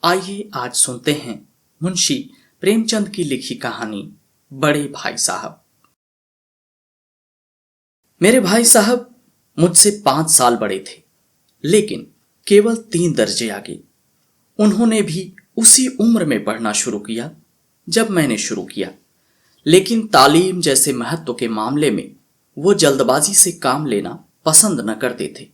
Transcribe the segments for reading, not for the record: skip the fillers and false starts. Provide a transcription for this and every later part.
आइए आज सुनते हैं मुंशी प्रेमचंद की लिखी कहानी बड़े भाई साहब। मेरे भाई साहब मुझसे 5 साल बड़े थे, लेकिन केवल 3 दर्जे आगे। उन्होंने भी उसी उम्र में पढ़ना शुरू किया जब मैंने शुरू किया, लेकिन तालीम जैसे महत्व के मामले में वो जल्दबाजी से काम लेना पसंद न करते थे।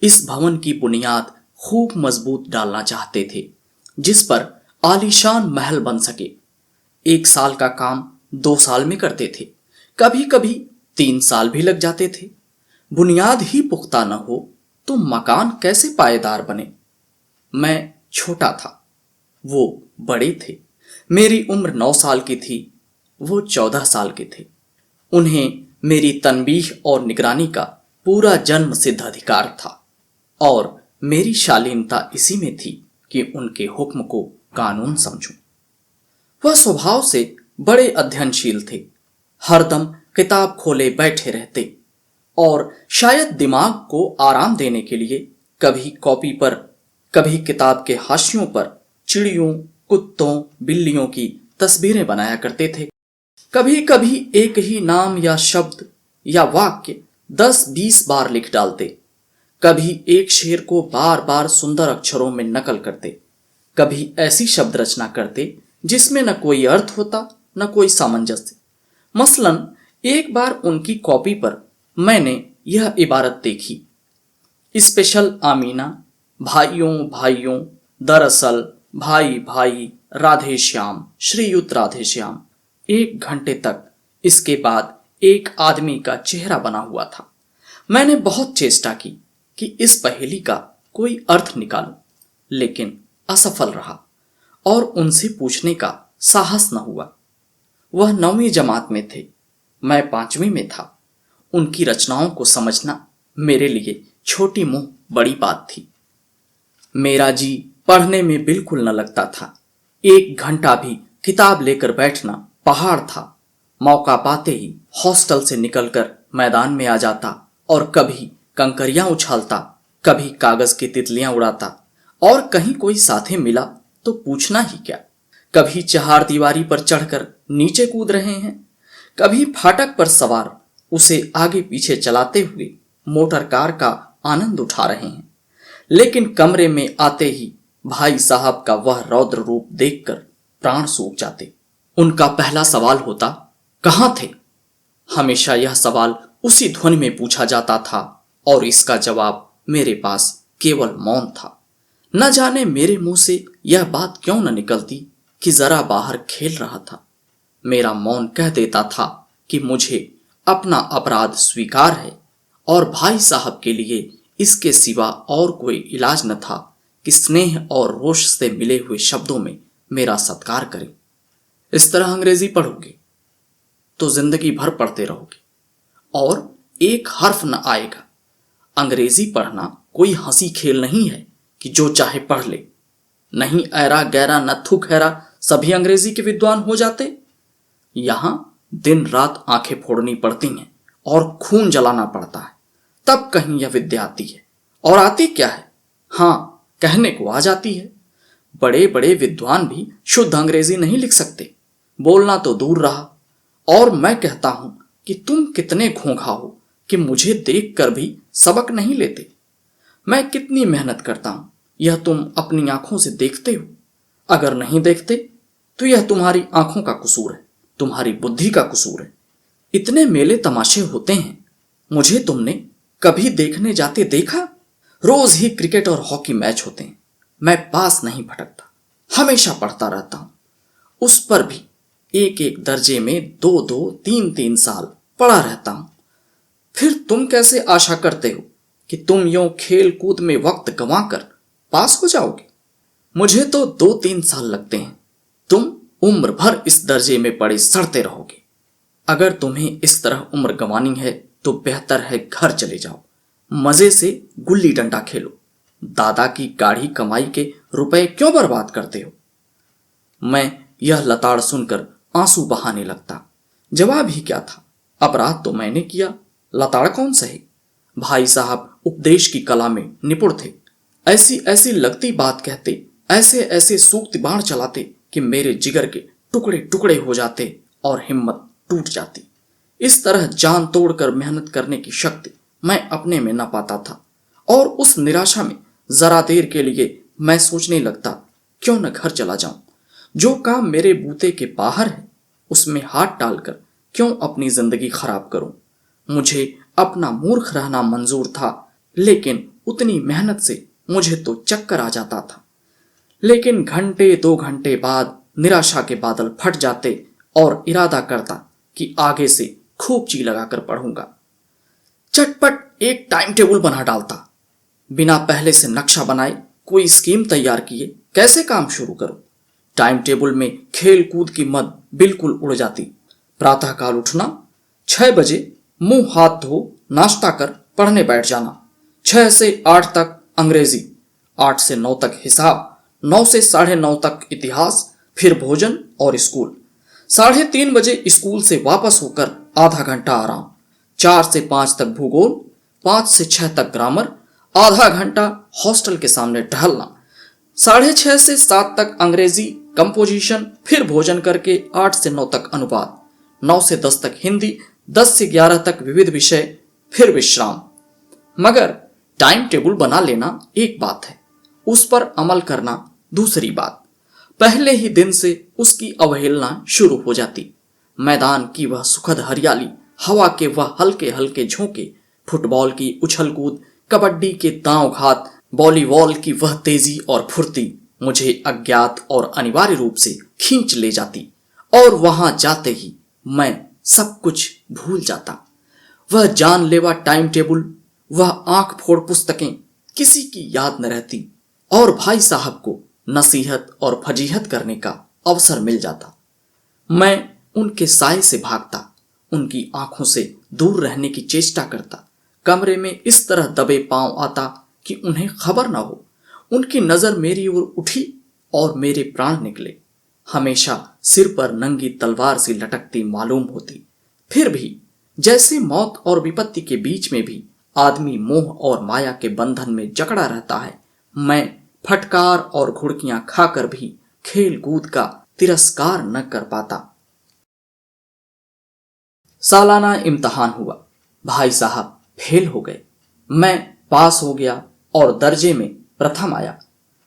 इस भवन की बुनियाद खूब मजबूत डालना चाहते थे, जिस पर आलीशान महल बन सके। 1 साल का काम 2 साल में करते थे, कभी कभी 3 साल भी लग जाते थे। बुनियाद ही पुख्ता न हो तो मकान कैसे पायेदार बने। मैं छोटा था, वो बड़े थे। मेरी उम्र 9 साल की थी, वो 14 साल के थे। उन्हें मेरी तनबीह और निगरानी का पूरा जन्म सिद्ध अधिकार था, और मेरी शालीनता इसी में थी कि उनके हुक्म को कानून समझूं। वह स्वभाव से बड़े अध्ययनशील थे, हरदम किताब खोले बैठे रहते, और शायद दिमाग को आराम देने के लिए कभी कॉपी पर, कभी किताब के हाशियों पर चिड़ियों, कुत्तों, बिल्लियों की तस्वीरें बनाया करते थे। कभी कभी एक ही नाम या शब्द या वाक्य 10-20 बार लिख डालते। कभी एक शेर को बार बार सुंदर अक्षरों में नकल करते, कभी ऐसी शब्द रचना करते जिसमें न कोई अर्थ होता न कोई सामंजस्य। मसलन एक बार उनकी कॉपी पर मैंने यह इबारत देखी, स्पेशल आमीना, भाइयों भाइयों, दरअसल, भाई भाई, राधे श्याम, श्रीयुत राधे श्याम। 1 घंटे तक इसके बाद एक आदमी का चेहरा बना हुआ था। मैंने बहुत चेष्टा की कि इस पहेली का कोई अर्थ निकालूं, लेकिन असफल रहा और उनसे पूछने का साहस न हुआ। वह 9वीं जमात में थे, मैं 5वीं में था। उनकी रचनाओं को समझना मेरे लिए छोटी मुंह बड़ी बात थी। मेरा जी पढ़ने में बिल्कुल न लगता था। 1 घंटा भी किताब लेकर बैठना पहाड़ था। मौका पाते ही हॉस्टल से निकलकर मैदान में आ जाता और कभी कंकरियां उछालता, कभी कागज की तितलियां उड़ाता, और कहीं कोई साथे मिला तो पूछना ही क्या। कभी चहारदीवारी पर चढ़कर नीचे कूद रहे हैं, कभी फाटक पर सवार उसे आगे पीछे चलाते हुए मोटर कार का आनंद उठा रहे हैं। लेकिन कमरे में आते ही भाई साहब का वह रौद्र रूप देखकर प्राण सूख जाते। उनका पहला सवाल होता, कहाँ थे? हमेशा यह सवाल उसी ध्वनि में पूछा जाता था और इसका जवाब मेरे पास केवल मौन था। न जाने मेरे मुंह से यह बात क्यों न निकलती कि जरा बाहर खेल रहा था। मेरा मौन कह देता था कि मुझे अपना अपराध स्वीकार है और भाई साहब के लिए इसके सिवा और कोई इलाज न था कि स्नेह और रोष से मिले हुए शब्दों में मेरा सत्कार करें। इस तरह अंग्रेजी पढ़ोगे तो जिंदगी भर पढ़ते रहोगे और एक हर्फ न आएगा। अंग्रेजी पढ़ना कोई हंसी खेल नहीं है कि जो चाहे पढ़ ले। नहीं ऐरा गैरा नत्थु खैरा सभी अंग्रेजी के विद्वान हो जाते। यहां दिन रात आंखें फोड़नी पड़ती हैं और खून जलाना पड़ता है, तब कहीं यह विद्या आती है। और आती क्या है? हाँ, कहने को आ जाती है। बड़े बड़े विद्वान भी शुद्ध अंग्रेजी नहीं लिख सकते, बोलना तो दूर रहा। और मैं कहता हूं कि तुम कितने घोंघा हो कि मुझे देखकर भी सबक नहीं लेते। मैं कितनी मेहनत करता हूं, यह तुम अपनी आंखों से देखते हो। अगर नहीं देखते तो यह तुम्हारी आंखों का कसूर है, तुम्हारी बुद्धि का कसूर है। इतने मेले तमाशे होते हैं, मुझे तुमने कभी देखने जाते देखा? रोज ही क्रिकेट और हॉकी मैच होते हैं, मैं पास नहीं भटकता, हमेशा पढ़ता रहता हूं। उस पर भी 1-1 दर्जे में 2-2, 3-3 साल पढ़ा रहता हूं। फिर तुम कैसे आशा करते हो कि तुम यूं खेल कूद में वक्त गंवाकर पास हो जाओगे? मुझे तो 2-3 साल लगते हैं, तुम उम्र भर इस दर्जे में पड़े सड़ते रहोगे। अगर तुम्हें इस तरह उम्र गंवानी है तो बेहतर है घर चले जाओ, मजे से गुल्ली डंडा खेलो। दादा की गाढ़ी कमाई के रुपए क्यों बर्बाद करते हो? मैं यह लताड़ सुनकर आंसू बहाने लगता। जवाब ही क्या था? अपराध तो मैंने किया, लताड़ कौन सहे? भाई साहब उपदेश की कला में निपुण थे, ऐसी ऐसी लगती बात कहते, ऐसे ऐसे सूक्त बाण चलाते कि मेरे जिगर के टुकड़े टुकड़े हो जाते और हिम्मत टूट जाती। इस तरह जान तोड़कर मेहनत करने की शक्ति मैं अपने में न पाता था और उस निराशा में जरा देर के लिए मैं सोचने लगता, क्यों न घर चला जाऊं। जो काम मेरे बूते के बाहर है उसमें हाथ डालकर क्यों अपनी जिंदगी खराब करूं। मुझे अपना मूर्ख रहना मंजूर था, लेकिन उतनी मेहनत से मुझे तो चक्कर आ जाता था। लेकिन घंटे 2 घंटे बाद निराशा के बादल फट जाते और इरादा करता कि आगे से खूब जी लगाकर पढ़ूंगा। चटपट एक टाइम टेबल बना डालता। बिना पहले से नक्शा बनाए, कोई स्कीम तैयार किए कैसे काम शुरू करूं। टाइम टेबल में खेल कूद की मद बिल्कुल उड़ जाती। प्रातःकाल उठना, 6 बजे मुंह हाथ धो नाश्ता कर पढ़ने बैठ जाना। 6 से 8 तक अंग्रेजी, 8 से 9 तक हिसाब, 9 से 9:30 तक इतिहास, फिर भोजन और स्कूल। 3:30 बजे स्कूल से वापस होकर आधा घंटा आराम। 4 से 5 तक भूगोल, 5 से 6 तक ग्रामर, आधा घंटा हॉस्टल के सामने टहलना। 6:30 से 7 तक अंग्रेजी कंपोजिशन, फिर भोजन करके 8 से 9 तक अनुवाद, 9 से 10 तक हिंदी, 10 से 11 तक विविध विषय, फिर विश्राम। मगर टाइम टेबल बना लेना एक बात है, उस पर अमल करना दूसरी बात। पहले ही दिन से उसकी अवहेलना शुरू हो जाती। मैदान की वह सुखद हरियाली, हवा के वह हल्के हल्के झोंके, फुटबॉल की उछल कूद, कबड्डी के दांव घात, वॉलीबॉल की वह तेजी और फुर्ती मुझे अज्ञात और अनिवार्य रूप से खींच ले जाती और वहां जाते ही मैं सब कुछ भूल जाता। वह जानलेवा टाइम टेबल, वह आंख फोड़ पुस्तकें किसी की याद न रहती और भाई साहब को नसीहत और फजीहत करने का अवसर मिल जाता। मैं उनके साए से भागता, उनकी आंखों से दूर रहने की चेष्टा करता, कमरे में इस तरह दबे पांव आता कि उन्हें खबर न हो। उनकी नजर मेरी ओर उठी और मेरे प्राण निकले। हमेशा सिर पर नंगी तलवार सी लटकती मालूम होती। फिर भी जैसे मौत और विपत्ति के बीच में भी आदमी मोह और माया के बंधन में जकड़ा रहता है, मैं फटकार और घुड़कियां खाकर भी खेल कूद का तिरस्कार न कर पाता। सालाना इम्तिहान हुआ। भाई साहब फेल हो गए, मैं पास हो गया और दर्जे में प्रथम आया।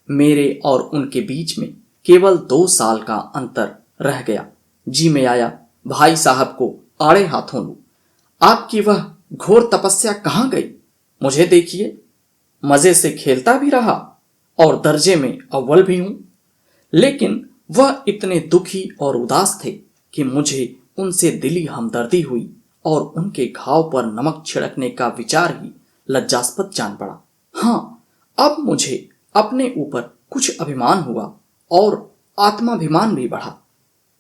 मेरे और उनके बीच में केवल 2 साल का अंतर रह गया। जी में आया भाई साहब को आड़े हाथों लूं। आपकी वह घोर तपस्या कहाँ गई? मुझे देखिए, मजे से खेलता भी रहा और दर्जे में अव्वल भी हूं। लेकिन वह इतने दुखी और उदास थे कि मुझे उनसे दिली हमदर्दी हुई और उनके घाव पर नमक छिड़कने का विचार ही लज्जास्पद जान पड़ा। हाँ, अब मुझे अपने ऊपर कुछ अभिमान हुआ और आत्माभिमान भी बढ़ा।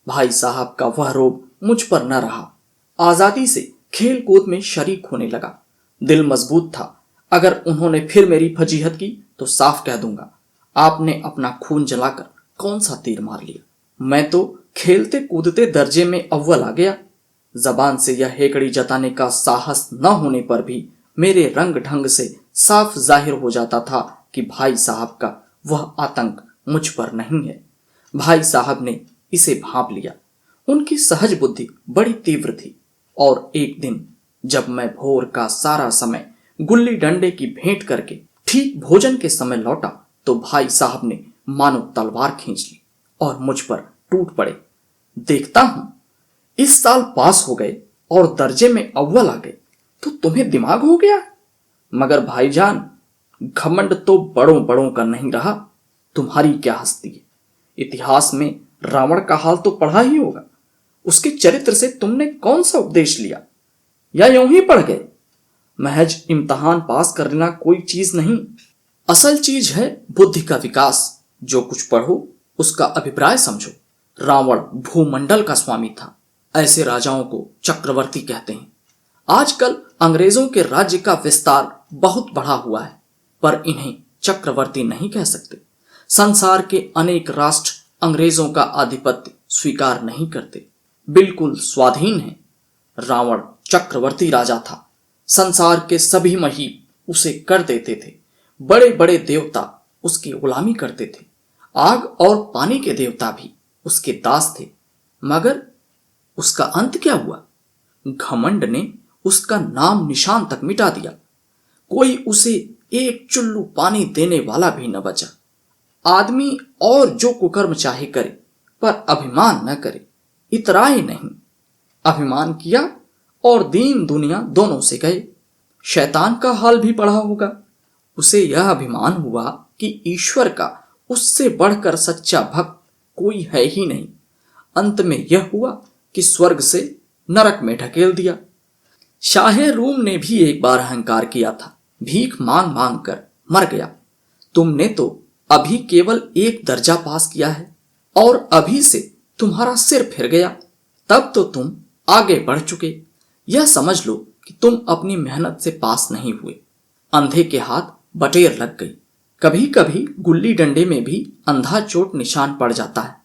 भाई साहब का वह रोब मुझ पर न रहा। आजादी से खेल कूद में शरीक होने लगा। दिल मजबूत था। अगर उन्होंने फिर मेरी फजीहत की तो साफ कह दूंगा, आपने अपना खून जलाकर कौन सा तीर मार लिया। मैं तो खेलते कूदते दर्जे में अव्वल आ गया। जबान से यह हेकड़ी जताने का साहस न होने पर भी मेरे रंग ढंग से साफ जाहिर हो जाता था कि भाई साहब का वह आतंक मुझ पर नहीं है। भाई साहब ने इसे भांप लिया। उनकी सहज बुद्धि बड़ी तीव्र थी और एक दिन जब मैं भोर का सारा समय गुल्ली डंडे की भेंट करके ठीक भोजन के समय लौटा तो भाई साहब ने मानो तलवार खींच ली और मुझ पर टूट पड़े। देखता हूं इस साल पास हो गए और दर्जे में अव्वल आ गए तो तुम्हें दिमाग हो गया। मगर भाईजान, घमंड तो बड़ों बड़ों का नहीं रहा। तुम्हारी क्या हस्ती है। इतिहास में रावण का हाल तो पढ़ा ही होगा। उसके चरित्र से तुमने कौन सा उपदेश लिया, या यूं ही पढ़ गए? महज इम्तिहान पास कर लेना कोई चीज नहीं। असल चीज है बुद्धि का विकास। जो कुछ पढ़ो उसका अभिप्राय समझो। रावण भूमंडल का स्वामी था। ऐसे राजाओं को चक्रवर्ती कहते हैं। आजकल अंग्रेजों के राज्य का विस्तार बहुत बढ़ा हुआ है, पर इन्हें चक्रवर्ती नहीं कह सकते। संसार के अनेक राष्ट्र अंग्रेजों का आधिपत्य स्वीकार नहीं करते, बिल्कुल स्वाधीन है। रावण चक्रवर्ती राजा था। संसार के सभी महीप उसे कर देते थे। बड़े बड़े देवता उसकी गुलामी करते थे। आग और पानी के देवता भी उसके दास थे। मगर उसका अंत क्या हुआ? घमंड ने उसका नाम निशान तक मिटा दिया। कोई उसे एक चुल्लू पानी देने वाला भी न बचा। आदमी और जो कुकर्म चाहे करे, पर अभिमान न करे। इतराए नहीं, अभिमान किया और दीन दुनिया दोनों से गए। शैतान का हाल भी पढ़ा होगा। उसे यह अभिमान हुआ कि ईश्वर का उससे बढ़कर सच्चा भक्त कोई है ही नहीं। अंत में यह हुआ कि स्वर्ग से नरक में ढकेल दिया। शाहे रूम ने भी एक बार अहंकार किया था, भीख मांग मांग कर मर गया। तुमने तो अभी केवल एक दर्जा पास किया है और अभी से तुम्हारा सिर फिर गया। तब तो तुम आगे बढ़ चुके। यह समझ लो कि तुम अपनी मेहनत से पास नहीं हुए। अंधे के हाथ बटेर लग गई। कभी कभी गुल्ली डंडे में भी अंधा चोट निशान पड़ जाता है।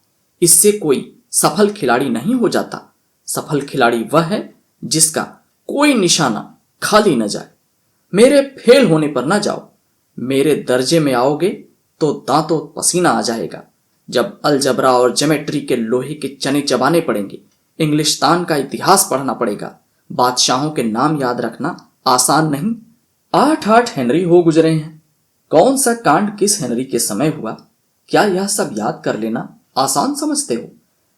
इससे कोई सफल खिलाड़ी नहीं हो जाता। सफल खिलाड़ी वह है जिसका कोई निशाना खाली न जाए। मेरे फेल होने पर न जाओ। मेरे दर्जे में आओगे तो दांतों पसीना आ जाएगा। जब अलजबरा और ज्योमेट्री के लोहे के चने चबाने पड़ेंगे, इंग्लिस्तान का इतिहास पढ़ना पड़ेगा। बादशाहों के नाम याद रखना आसान नहीं। 8 हेनरी हो गुजरे हैं। कौन सा कांड किस हेनरी के समय हुआ, क्या यह सब याद कर लेना आसान समझते हो?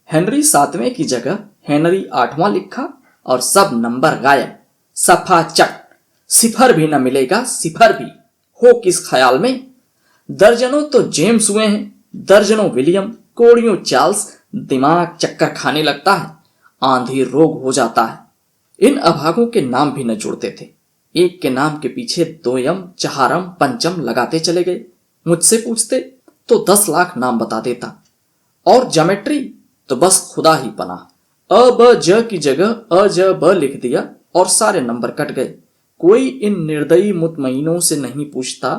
हेनरी 7वें की जगह हेनरी 8वां लिखा और सब नंबर गायब। सफा चट, सिफर भी न मिलेगा, सिफर भी हो किस ख्याल में? दर्जनों तो जेम्स हुए हैं, दर्जनों विलियम, कोड़ियों चार्ल्स। दिमाग चक्कर खाने लगता है, आंधी रोग हो जाता है। इन अभागों के नाम भी न जुड़ते थे। एक के नाम के पीछे दोयम, चहारम, पंचम लगाते चले गए। मुझसे पूछते तो 10 लाख नाम बता देता। और ज्योमेट्री तो बस खुदा ही पनाह। अ ब ज की जगह अ ज ब लिख दिया और सारे नंबर कट गए। कोई इन निर्दयी मुतमईनों से नहीं पूछता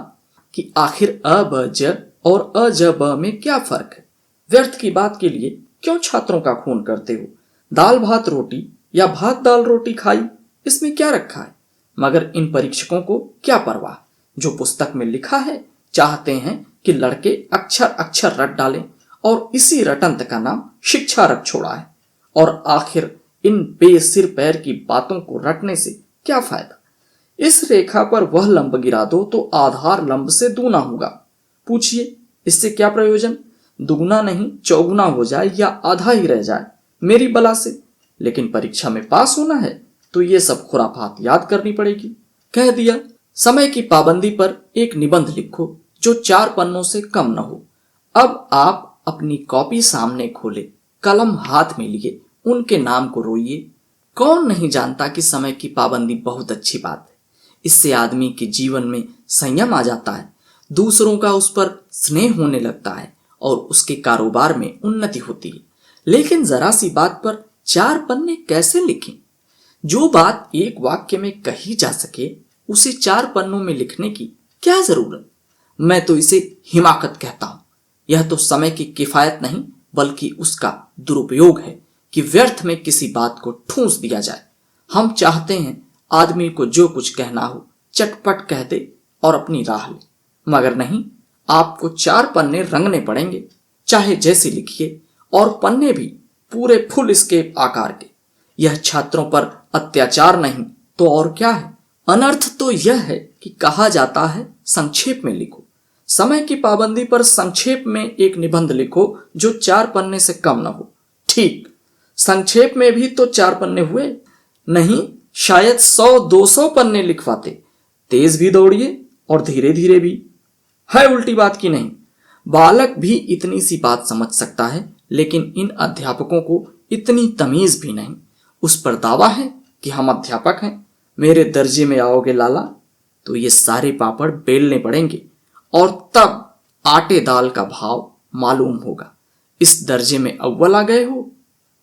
कि आखिर अ ब ज और अ ज ब में क्या फर्क है। व्यर्थ की बात के लिए क्यों छात्रों का खून करते हो? दाल भात रोटी या भात दाल रोटी खाई, इसमें क्या रखा है? मगर इन परीक्षकों को क्या परवाह? जो पुस्तक में लिखा है चाहते हैं कि लड़के अक्षर अक्षर रट डालें, और इसी रटंत का नाम शिक्षा रख छोड़ा है। और आखिर इन बेसिर पैर की बातों को रटने से क्या फायदा? इस रेखा पर वह लंब गिरा दो तो आधार लंब से दूना होगा। पूछिए इससे क्या प्रयोजन? दुगुना नहीं चौगुना हो जाए या आधा ही रह जाए, मेरी बला से। लेकिन परीक्षा में पास होना है तो ये सब खुराफात याद करनी पड़ेगी। कह दिया, समय की पाबंदी पर एक निबंध लिखो जो 4 पन्नों से कम न हो। अब आप अपनी कॉपी सामने खोले, कलम हाथ में लिए उनके नाम को रोइए। कौन नहीं जानता कि समय की पाबंदी बहुत अच्छी बात है। इससे आदमी के जीवन में संयम आ जाता है, दूसरों का उस पर स्नेह होने लगता है और उसके कारोबार में उन्नति होती है। लेकिन जरा सी बात पर 4 पन्ने कैसे लिखें? जो बात एक वाक्य में कही जा सके उसे 4 पन्नों में लिखने की क्या जरूरत? मैं तो इसे हिमाकत कहता हूं। यह तो समय की किफायत नहीं बल्कि उसका दुरुपयोग है कि व्यर्थ में किसी बात को ठूंस दिया जाए। हम चाहते हैं आदमी को जो कुछ कहना हो चटपट कह दे और अपनी राह ले, मगर नहीं, आपको 4 पन्ने रंगने पड़ेंगे, चाहे जैसे लिखिए, और पन्ने भी पूरे फुल स्केप आकार के। यह छात्रों पर अत्याचार नहीं तो और क्या है? अनर्थ तो यह है कि कहा जाता है संक्षेप में लिखो। समय की पाबंदी पर संक्षेप में एक निबंध लिखो जो 4 पन्ने से कम न हो। ठीक, संक्षेप में भी तो 4 पन्ने हुए नहीं, शायद 100-200 पन्ने लिखवाते। तेज भी दौड़िए और धीरे धीरे भी। है उल्टी बात की नहीं? बालक भी इतनी सी बात समझ सकता है, लेकिन इन अध्यापकों को इतनी तमीज भी नहीं। उस पर दावा है कि हम अध्यापक हैं। मेरे दर्जे में आओगे लाला तो ये सारे पापड़ बेलने पड़ेंगे और तब आटे दाल का भाव मालूम होगा। इस दर्जे में अव्वल आ गए हो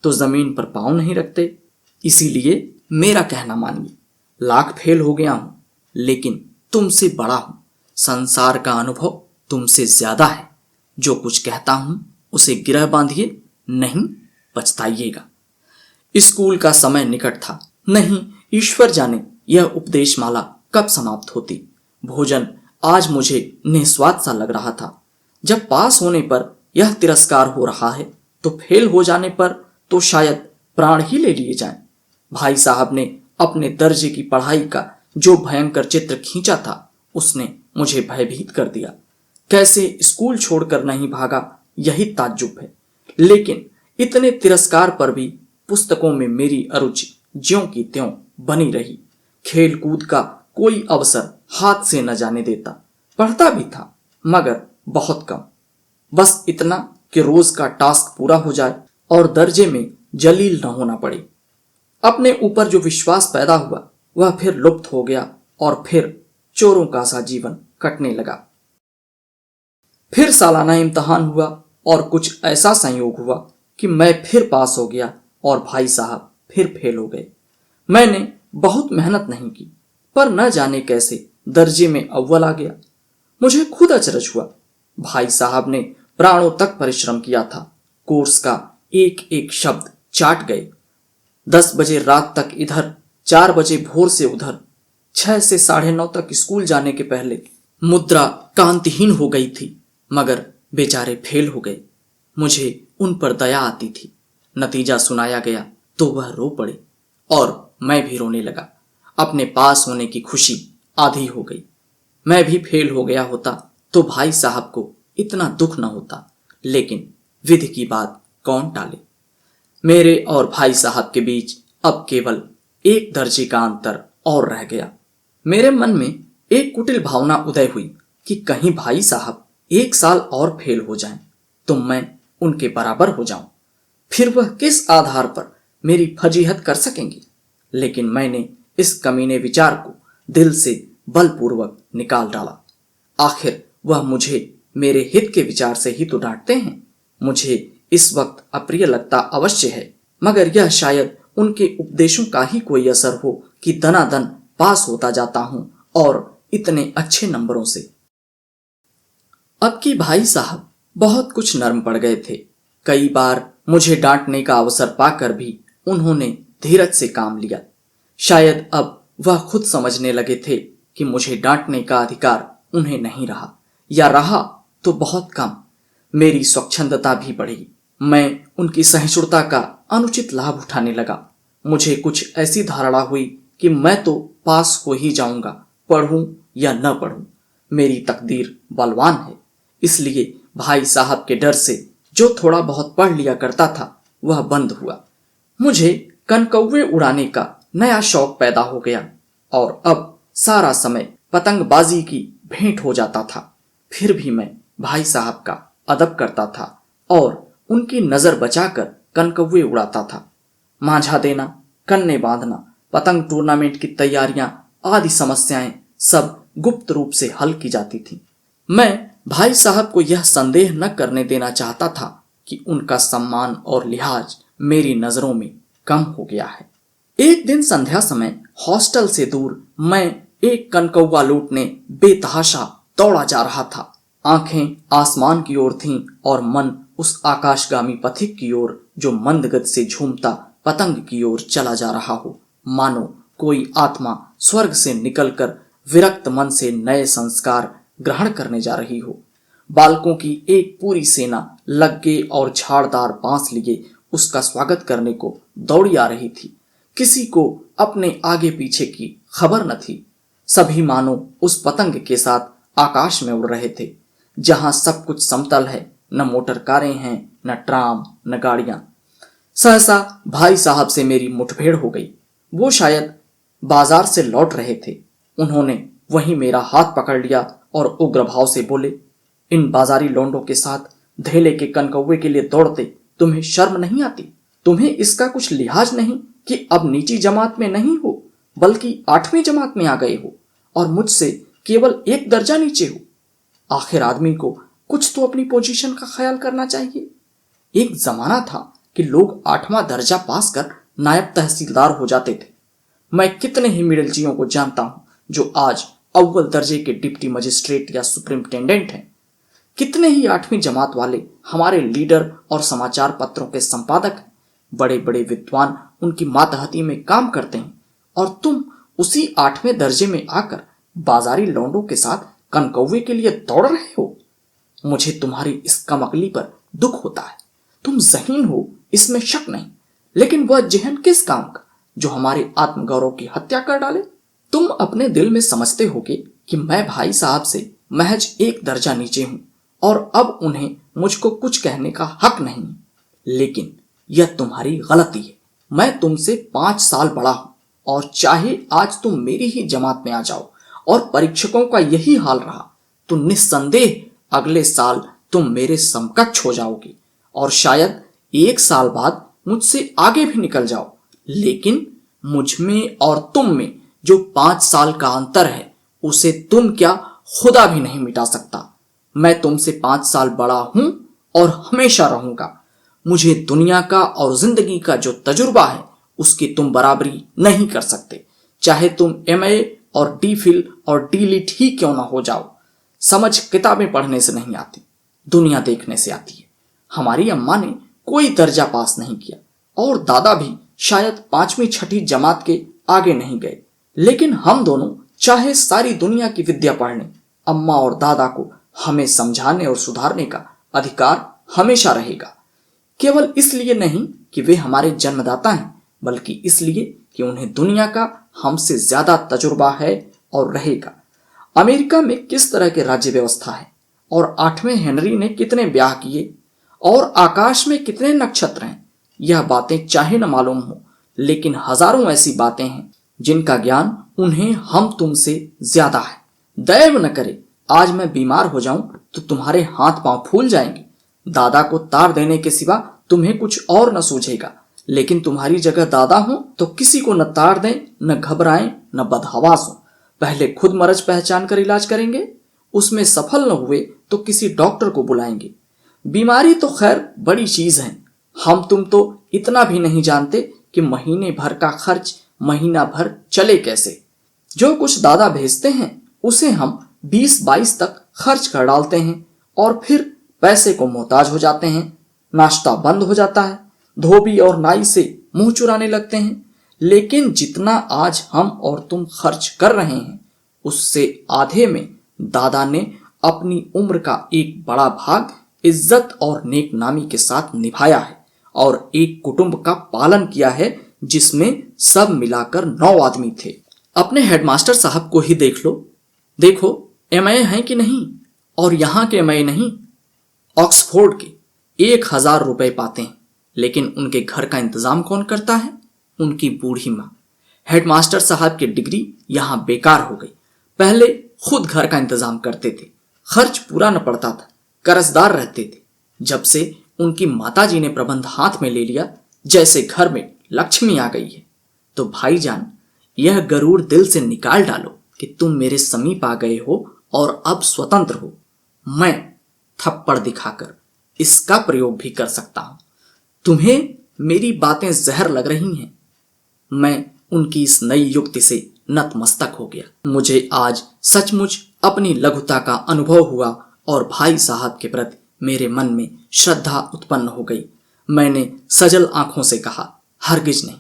तो जमीन पर पांव नहीं रखते। इसीलिए मेरा कहना मानिए, लाख फेल हो गया हूं लेकिन तुमसे बड़ा हूं। संसार का अनुभव तुमसे ज्यादा है। जो कुछ कहता हूं उसे गिरह बांधिए, नहीं पछताइएगा। स्कूल का समय निकट था। नहीं, ईश्वर जाने यह उपदेश माला कब समाप्त होती। भोजन आज मुझे निस्वाद सा लग रहा था। जब पास होने पर यह तिरस्कार हो रहा है तो फेल हो जाने पर तो शायद प्राण ही ले लिए जाएं। भाई साहब ने अपने दर्जे की पढ़ाई का जो भयंकर चित्र खींचा था उसने मुझे भयभीत कर दिया। कैसे स्कूल छोड़कर नहीं भागा यही ताज्जुब है। लेकिन इतने तिरस्कार पर भी पुस्तकों में मेरी अरुचि ज्यों की त्यों बनी रही। खेल कूद का कोई अवसर हाथ से न जाने देता। पढ़ता भी था मगर बहुत कम, बस इतना कि रोज का टास्क पूरा हो जाए और दर्जे में जलील न होना पड़े। अपने ऊपर जो विश्वास पैदा हुआ वह फिर लुप्त हो गया और फिर चोरों का सा जीवन कटने लगा। फिर सालाना इम्तिहान हुआ और कुछ ऐसा संयोग हुआ कि मैं फिर पास हो गया और भाई साहब फिर फेल हो गए। मैंने बहुत मेहनत नहीं की पर न जाने कैसे दर्जे में अव्वल आ गया। मुझे खुद अचरज हुआ। भाई साहब ने प्राणों तक परिश्रम किया था, कोर्स का एक एक शब्द चाट गए। 10 बजे रात तक इधर, 4 बजे भोर से उधर, 6 से 9:30 तक स्कूल जाने के पहले मुद्रा कांतिहीन हो गई थी मगर बेचारे फेल हो गए। मुझे उन पर दया आती थी। नतीजा सुनाया गया तो वह रो पड़े और मैं भी रोने लगा। अपने पास होने की खुशी आधी हो गई। मैं भी फेल हो गया होता तो भाई साहब को इतना दुख न होता, लेकिन विधि की बात कौन टाले। मेरे और भाई साहब के बीच अब केवल एक दर्जे का अंतर और रह गया। मेरे मन में एक कुटिल भावना उदय हुई कि कहीं भाई साहब 1 साल और फेल हो जाएं तो मैं उनके बराबर हो जाऊं, फिर वह किस आधार पर मेरी फजीहत कर सकेंगे। लेकिन मैंने इस कमीने विचार को दिल से बलपूर्वक निकाल डाला। आखिर वह मुझे मेरे हित के विचार से ही तो डांटते हैं। मुझे इस वक्त अप्रिय लगता अवश्य है मगर यह शायद उनके उपदेशों का ही कोई असर हो कि दनादन पास होता जाता हूं और इतने अच्छे नंबरों से। अब की भाई साहब बहुत कुछ नर्म पड़ गए थे। कई बार मुझे डांटने का अवसर पाकर भी उन्होंने धीरज से काम लिया। शायद अब वह खुद समझने लगे थे कि मुझे डांटने का अधिकार उन्हें नहीं रहा, या रहा तो बहुत कम। मेरी स्वच्छंदता भी बढ़ी। मैं उनकी सहिष्णुता का अनुचित लाभ उठाने लगा। मुझे कुछ ऐसी धारणा हुई कि मैं तो पास हो ही जाऊंगा, पढ़ूं या न पढ़ूं। मेरी तकदीर बलवान है। इसलिए भाई साहब के डर से जो थोड़ा बहुत पढ़ लिया करता था वह बंद हुआ। मुझे कनकौवे उड़ाने का नया शौक पैदा हो गया और अब सारा समय पतंगबाजी की भेंट हो जाता था। फिर भी मैं भाई साहब का अदब करता था और उनकी नजर बचाकर कनकौवे उड़ाता था। मांझा देना, कन्ने बांधना, पतंग टूर्नामेंट की तैयारियां आदि समस्याएं सब गुप्त रूप से हल की जाती थी। मैं भाई साहब को यह संदेह न करने देना चाहता था कि उनका सम्मान और लिहाज मेरी नजरों में कम हो गया है। एक दिन संध्या समय हॉस्टल से दूर मैं एक कनकौवा लूटने बेतहाशा दौड़ा जा रहा था। आंखें आसमान की ओर थीं और मन उस आकाशगामी पथिक की ओर जो मंदगति से झूमता पतंग की ओर चला जा रहा हो, मानो कोई आत्मा स्वर्ग से निकलकर विरक्त मन से नए संस्कार ग्रहण करने जा रही हो। बालकों की एक पूरी सेना लग्गे और झाड़दार बांस लिए उसका स्वागत करने को दौड़ी आ रही थी। किसी को अपने आगे पीछे की खबर न थी। सभी मानो उस पतंग के साथ आकाश में उड़ रहे थे जहां सब कुछ समतल है, न मोटर कारें हैं, न ट्राम, न गाड़ियां। सहसा भाई साहब से मेरी मुठभेड़ हो गई। वो शायद बाजार से लौट रहे थे। उन्होंने वहीं मेरा हाथ पकड़ लिया और उग्र भाव से बोले, इन बाजारी लौंडों के साथ धेले के कनकौवे के लिए दौड़ते तुम्हें शर्म नहीं आती? तुम्हें इसका कुछ लिहाज नहीं कि अब नीची जमात में नहीं हो बल्कि 8वीं जमात में आ गए हो और मुझसे केवल 1 दर्जा नीचे हो। आखिर आदमी को कुछ तो अपनी पोजीशन का ख्याल करना चाहिए। एक जमाना था कि लोग 8वां दर्जा पास कर नायब तहसीलदार हो जाते थे। मैं कितने ही मिडिलचियों को जानता हूं जो आज अव्वल दर्जे के डिप्टी मजिस्ट्रेट या सुप्रिंटेंडेंट हैं। कितने ही 8वीं जमात वाले हमारे लीडर और समाचार पत्रों के संपादक हैं। बड़े बड़े विद्वान उनकी मातहती में काम करते हैं और तुम उसी 8वें दर्जे में आकर बाजारी लौंडों के साथ कनकौवे के लिए दौड़ रहे हो। मुझे तुम्हारी इस कमअक्ली पर दुख होता है। तुम ज़हीन हो, इसमें शक नहीं, लेकिन वह जहन किस काम का जो हमारे आत्मगौरव की हत्या कर डाले? तुम अपने दिल में समझते होगे कि मैं भाई साहब से महज एक दर्जा नीचे हूं और अब उन्हें मुझको कुछ कहने का हक नहीं है, लेकिन यह तुम्हारी गलती है। मैं तुमसे 5 साल बड़ा हूं और चाहे आज तुम मेरी ही जमात में आ जाओ और परीक्षकों का यही हाल रहा तो निस्संदेह अगले साल तुम मेरे समकक्ष हो जाओगे और शायद 1 साल बाद मुझसे आगे भी निकल जाओ। लेकिन मुझ में और तुम में जो 5 साल का अंतर है उसे तुम क्या खुदा भी नहीं मिटा सकता। मैं तुमसे 5 साल बड़ा हूं और हमेशा रहूंगा। मुझे दुनिया का और जिंदगी का जो तजुर्बा है उसकी तुम बराबरी नहीं कर सकते, चाहे तुम MA और DPhil और DLit ही क्यों ना हो जाओ। समझ किताबें पढ़ने से नहीं आती, दुनिया देखने से आती है। हमारी अम्मा ने कोई दर्जा पास नहीं किया और दादा भी शायद 5वीं 6ठी जमात के आगे नहीं गए, लेकिन हम दोनों चाहे सारी दुनिया की विद्या पढ़ लें, अम्मा और दादा को हमें समझाने और सुधारने का अधिकार हमेशा रहेगा। केवल इसलिए नहीं कि वे हमारे जन्मदाता हैं, बल्कि इसलिए कि उन्हें दुनिया का हमसे ज्यादा तजुर्बा है और रहेगा। अमेरिका में किस तरह की राज्य व्यवस्था है और 8वें हेनरी ने कितने ब्याह किए और आकाश में कितने नक्षत्र हैं, यह बातें चाहे न मालूम हो, लेकिन हजारों ऐसी बातें हैं जिनका ज्ञान उन्हें हम तुमसे ज्यादा है। दैव न करे आज मैं बीमार हो जाऊं तो तुम्हारे हाथ पांव फूल जाएंगे। दादा को तार देने के सिवा तुम्हें कुछ और न सूझेगा, लेकिन तुम्हारी जगह दादा हो तो किसी को न तार दें, न घबराएं, न बदहवास हो। पहले खुद मर्ज पहचान कर इलाज करेंगे, उसमें सफल न हुए तो किसी डॉक्टर को बुलाएंगे। बीमारी तो खैर बड़ी चीज है, हम तुम तो इतना भी नहीं जानते कि महीने भर का खर्च महीना भर चले कैसे। जो कुछ दादा भेजते हैं उसे हम 20-22 तक खर्च कर डालते हैं और फिर पैसे को मोहताज हो जाते हैं। नाश्ता बंद हो जाता है, धोबी और नाई से मुंह चुराने लगते हैं। लेकिन जितना आज हम और तुम खर्च कर रहे हैं उससे आधे में दादा ने अपनी उम्र का एक बड़ा भाग इज्जत और नेकनामी के साथ निभाया है और एक कुटुंब का पालन किया है जिसमें सब मिलाकर 9 आदमी थे। अपने हेडमास्टर साहब को ही देख लो, देखो MA हैं कि नहीं, और यहाँ के MA नहीं, ऑक्सफोर्ड के 1000 रुपए पाते हैं, लेकिन उनके घर का इंतजाम कौन करता है? उनकी बूढ़ी माँ। हेडमास्टर साहब की डिग्री यहाँ बेकार हो गई। पहले खुद घर का इंतजाम करते थे, खर्च पूरा न पड़ता था, कर्जदार रहते थे। जब से उनकी माताजी ने प्रबंध हाथ में ले लिया, जैसे घर में लक्ष्मी आ गई है। तो भाईजान, यह गरूर दिल से निकाल डालो कि तुम मेरे समीप आ गए हो और अब स्वतंत्र हो। मैं थप्पड़ दिखाकर इसका प्रयोग भी कर सकता हूं। तुम्हें मेरी बातें जहर लग रही हैं। मैं उनकी इस नई युक्ति से नतमस्तक हो गया। मुझे आज सचमुच अपनी लघुता का अनुभव हुआ और भाई साहब के प्रति मेरे मन में श्रद्धा उत्पन्न हो गई। मैंने सजल आंखों से कहा, हरगिज नहीं,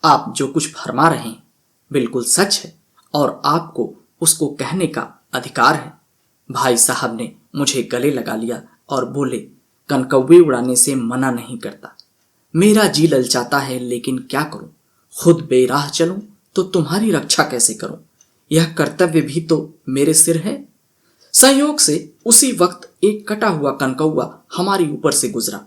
आप जो कुछ फरमा रहे हैं बिल्कुल सच है और आपको उसको कहने का अधिकार है। भाई साहब ने मुझे गले लगा लिया और बोले, कनकौवे उड़ाने से मना नहीं करता। मेरा जी ललचाता है, लेकिन क्या करूं, खुद बेराह चलूं तो तुम्हारी रक्षा कैसे करूं? यह कर्तव्य भी तो मेरे सिर है। संयोग से उसी वक्त एक कटा हुआ कनकौवा हमारी ऊपर से गुजरा।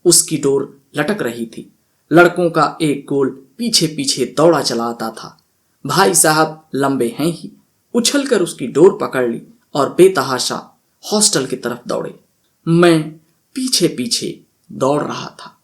उसकी डोर लटक रही थी। लड़कों का एक गोल पीछे पीछे दौड़ा चला आता था। भाई साहब लंबे हैं ही, उछलकर उसकी डोर पकड़ ली और बेतहाशा हॉस्टल की तरफ दौड़े। मैं पीछे पीछे दौड़ रहा था।